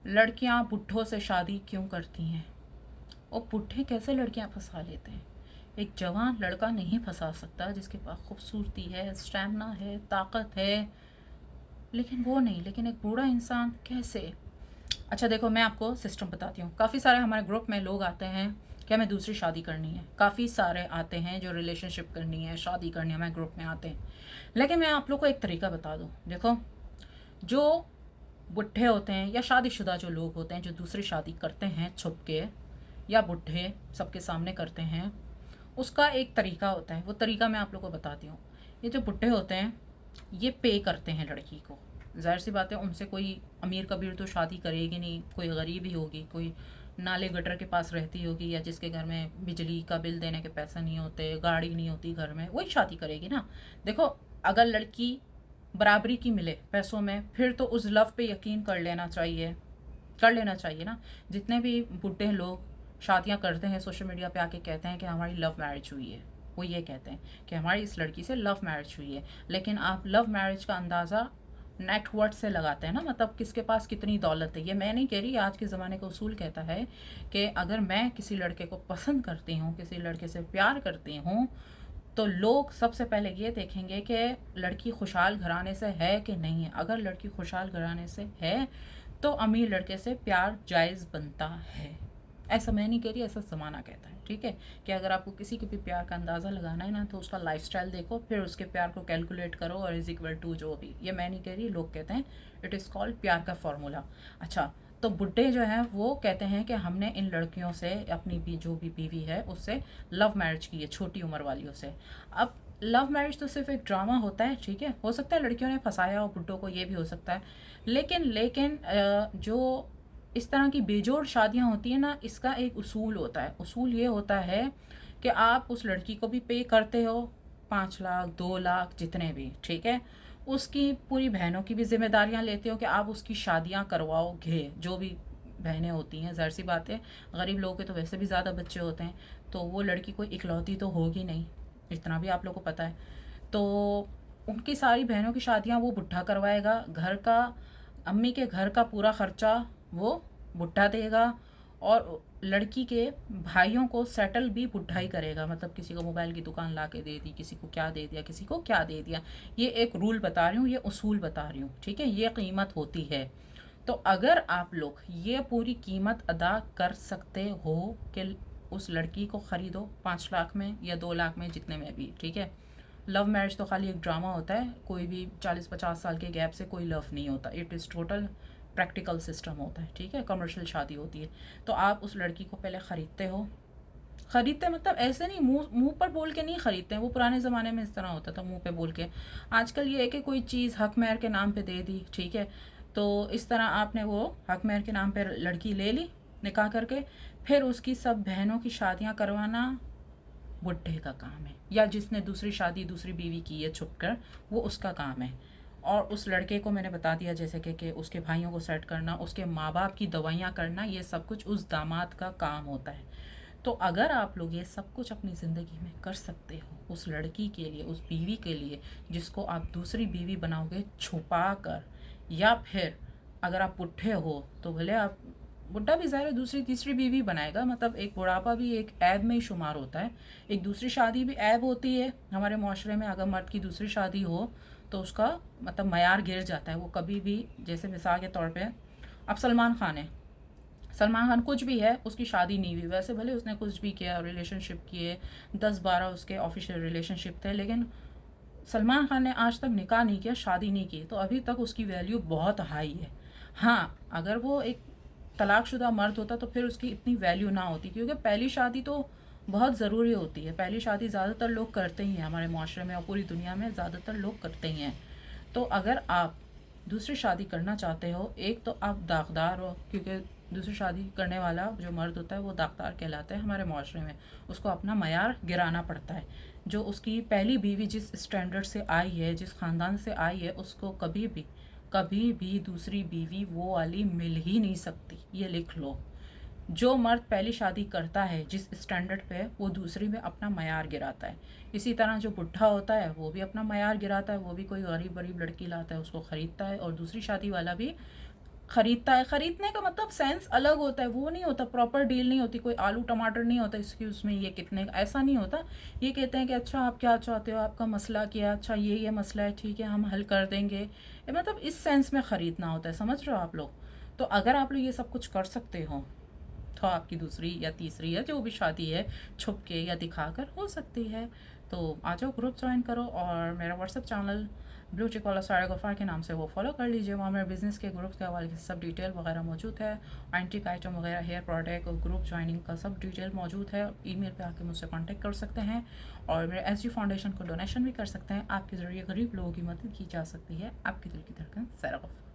लड़कियां बुढ़ों से शादी क्यों करती हैं और बुढ़े कैसे लड़कियां फंसा लेते हैं। एक जवान लड़का नहीं फंसा सकता जिसके पास खूबसूरती है, स्टैमिना है, ताकत है, लेकिन वो नहीं, लेकिन एक बूढ़ा इंसान कैसे। अच्छा देखो, मैं आपको सिस्टम बताती हूँ। काफ़ी सारे हमारे ग्रुप में लोग आते हैं कि हमें दूसरी शादी करनी है, काफ़ी सारे आते हैं जो रिलेशनशिप करनी है, शादी करनी है, हमारे ग्रुप में आते हैं। लेकिन मैं आप लोग को एक तरीका बता दूँ। देखो, जो बुढ़े होते हैं या शादीशुदा जो लोग होते हैं जो दूसरी शादी करते हैं छुप के, या बुढ़े सबके सामने करते हैं, उसका एक तरीका होता है। वो तरीका मैं आप लोग को बताती हूँ। ये जो बुढ़े होते हैं ये पे करते हैं लड़की को। ज़ाहिर सी बात है, उनसे कोई अमीर कबीर तो शादी करेगी नहीं, कोई गरीब ही होगी, कोई नाले गटर के पास रहती होगी, या जिसके घर में बिजली का बिल देने के पैसे नहीं होते, गाड़ी नहीं होती घर में, वही शादी करेगी ना। देखो, अगर लड़की बराबरी की मिले पैसों में, फिर तो उस लव पे यकीन कर लेना चाहिए, कर लेना चाहिए ना। जितने भी बुढ़े लोग शादियां करते हैं सोशल मीडिया पे आके कहते हैं कि हमारी लव मैरिज हुई है, वो ये कहते हैं कि हमारी इस लड़की से लव मैरिज हुई है। लेकिन आप लव मैरिज का अंदाज़ा नेटवर्थ से लगाते हैं ना, मतलब किसके पास कितनी दौलत है। ये मैं नहीं कह रही, आज के ज़माने का उसूल कहता है कि अगर मैं किसी लड़के को पसंद करती हूँ, किसी लड़के से प्यार करती हूँ, तो लोग सबसे पहले ये देखेंगे कि लड़की खुशहाल घराने से है कि नहीं है। अगर लड़की खुशहाल घराने से है तो अमीर लड़के से प्यार जायज़ बनता है। ऐसा मैं नहीं कह रही, ऐसा ज़माना कहता है, ठीक है। कि अगर आपको किसी के भी प्यार का अंदाज़ा लगाना है ना, तो उसका लाइफस्टाइल देखो, फिर उसके प्यार को कैलकुलेट करो, और इज इक्वल टू जो भी। ये मैं नहीं कह रही, लोग कहते हैं, इट इज़ कॉल्ड प्यार का फॉर्मूला। अच्छा, तो बुढ़े जो हैं वो कहते हैं कि हमने इन लड़कियों से, अपनी भी जो भी बीवी है उससे लव मैरिज की है, छोटी उम्र वालियों से। अब लव मैरिज तो सिर्फ एक ड्रामा होता है, ठीक है। हो सकता है लड़कियों ने फंसाया हो बुड्ढों को, ये भी हो सकता है। लेकिन जो इस तरह की बेजोड़ शादियां होती हैं ना, इसका एक उसूल होता है। उसूल ये होता है कि आप उस लड़की को भी पे करते हो, 5 लाख 2 लाख जितने भी, ठीक है। उसकी पूरी बहनों की भी जिम्मेदारियां लेते हो कि आप उसकी शादियां करवाओगे, जो भी बहनें होती हैं। ज़ाहिर सी बात है, गरीब लोगों के तो वैसे भी ज़्यादा बच्चे होते हैं, तो वो लड़की कोई इकलौती तो होगी नहीं, इतना भी आप लोगों को पता है। तो उनकी सारी बहनों की शादियां वो बुढ़ा करवाएगा, घर का, अम्मी के घर का पूरा खर्चा वो बुढ़ा देगा, और लड़की के भाइयों को सेटल भी बुढ़ा ही करेगा। मतलब किसी को मोबाइल की दुकान ला के दे दी, किसी को क्या दे दिया, किसी को क्या दे दिया। ये एक रूल बता रही हूँ, ये उसूल बता रही हूँ, ठीक है। ये कीमत होती है। तो अगर आप लोग ये पूरी कीमत अदा कर सकते हो कि उस लड़की को ख़रीदो 5 लाख में या 2 लाख में, जितने में भी, ठीक है। लव मैरिज तो खाली एक ड्रामा होता है, कोई भी 40-50 साल के गैप से कोई लव नहीं होता। It is total practical system होता है, ठीक है। कमर्शियल शादी होती है। तो आप उस लड़की को पहले ख़रीदते हो, खरीदते मतलब ऐसे नहीं, मुंह मुंह पर बोल के नहीं खरीदते हैं। वो पुराने ज़माने में इस तरह होता था, मुंह पे बोल के। आजकल ये है कि कोई चीज़ हक महर के नाम पे दे दी, ठीक है। तो इस तरह आपने वो हक महर के नाम पे लड़की ले ली निकाह करके, फिर उसकी सब बहनों की शादियां करवाना बुढ़े का काम है, या जिसने दूसरी शादी दूसरी बीवी की है छुप कर, वो उसका काम है। और उस लड़के को मैंने बता दिया जैसे कि उसके भाइयों को सेट करना, उसके माँ बाप की दवाइयाँ करना, ये सब कुछ उस दामाद का काम होता है। तो अगर आप लोग ये सब कुछ अपनी ज़िंदगी में कर सकते हो उस लड़की के लिए, उस बीवी के लिए जिसको आप दूसरी बीवी बनाओगे छुपा कर, या फिर अगर आप बुढ़े हो तो भले आप, बुढ़ा भी ज़ाहिर है दूसरी तीसरी बीवी बनाएगा, मतलब एक बुढ़ापा भी एक ऐब में ही शुमार होता है। एक दूसरी शादी भी ऐब होती है हमारे माशरे में। अगर मर्द की दूसरी शादी हो तो उसका मतलब मयार गिर जाता है। वो कभी भी, जैसे मिसाल के तौर पे अब सलमान खान है, सलमान खान कुछ भी है, उसकी शादी नहीं हुई, वैसे भले उसने कुछ भी किया, रिलेशनशिप किए, 10-12 उसके ऑफिशियल रिलेशनशिप थे, लेकिन सलमान खान ने आज तक निकाह नहीं किया, शादी नहीं की, तो अभी तक उसकी वैल्यू बहुत हाई है। हाँ, अगर वो एक तलाकशुदा मर्द होता तो फिर उसकी इतनी वैल्यू ना होती, क्योंकि पहली शादी तो बहुत ज़रूरी होती है। पहली शादी ज़्यादातर लोग करते ही हैं हमारे माशरे में, और पूरी दुनिया में ज़्यादातर लोग करते ही हैं। तो अगर आप दूसरी शादी करना चाहते हो, एक तो आप दागदार हो, क्योंकि दूसरी शादी करने वाला जो मर्द होता है वो दागदार कहलाता है हमारे माशरे में। उसको अपना मयार गिराना पड़ता है। जो उसकी पहली बीवी जिस स्टैंडर्ड से आई है, जिस ख़ानदान से आई है, उसको कभी भी दूसरी बीवी वो वाली मिल ही नहीं सकती, ये लिख लो। जो मर्द पहली शादी करता है जिस स्टैंडर्ड पे, वो दूसरी में अपना मयार गिराता है। इसी तरह जो बुढ़ा होता है वो भी अपना मयार गिराता है, वो भी कोई गरीब गरीब लड़की लाता है, उसको ख़रीदता है, और दूसरी शादी वाला भी खरीदता है, खरीदने का मतलब सेंस अलग होता है, वो नहीं होता, प्रॉपर डील नहीं होती, कोई आलू टमाटर नहीं होता एक्सक्यूज में ये कितने, ऐसा नहीं होता। ये कहते हैं कि अच्छा आप क्या चाहते हो, आपका मसला क्या, अच्छा ये मसला है, ठीक है हम हल कर देंगे, ये मतलब इस सेंस में ख़रीदना होता है, समझ रहे हो आप लोग। तो अगर आप लोग ये सब कुछ कर सकते हो तो आपकी दूसरी या तीसरी या जो भी शादी है छुप के या दिखाकर हो सकती है। तो आ जाओ, ग्रुप ज्वाइन करो और मेरा व्हाट्सअप चैनल ब्लू चिक वाला सारा गफ़ार के नाम से वो फॉलो कर लीजिए। वहाँ मेरे बिज़नेस के ग्रुप के हवाले से सब डिटेल वगैरह मौजूद है, एंटीक आइटम वगैरह, हेयर प्रोडक्ट और ग्रुप ज्वाइनिंग का सब डिटेल मौजूद है। ईमेल पे आके मुझसे कांटेक्ट कर सकते हैं और मेरे एसजी फाउंडेशन को डोनेशन भी कर सकते हैं। आपके ज़रिए गरीब लोगों की मदद की जा सकती है। आपकी दिल की धड़कन सैरा गफ़ार।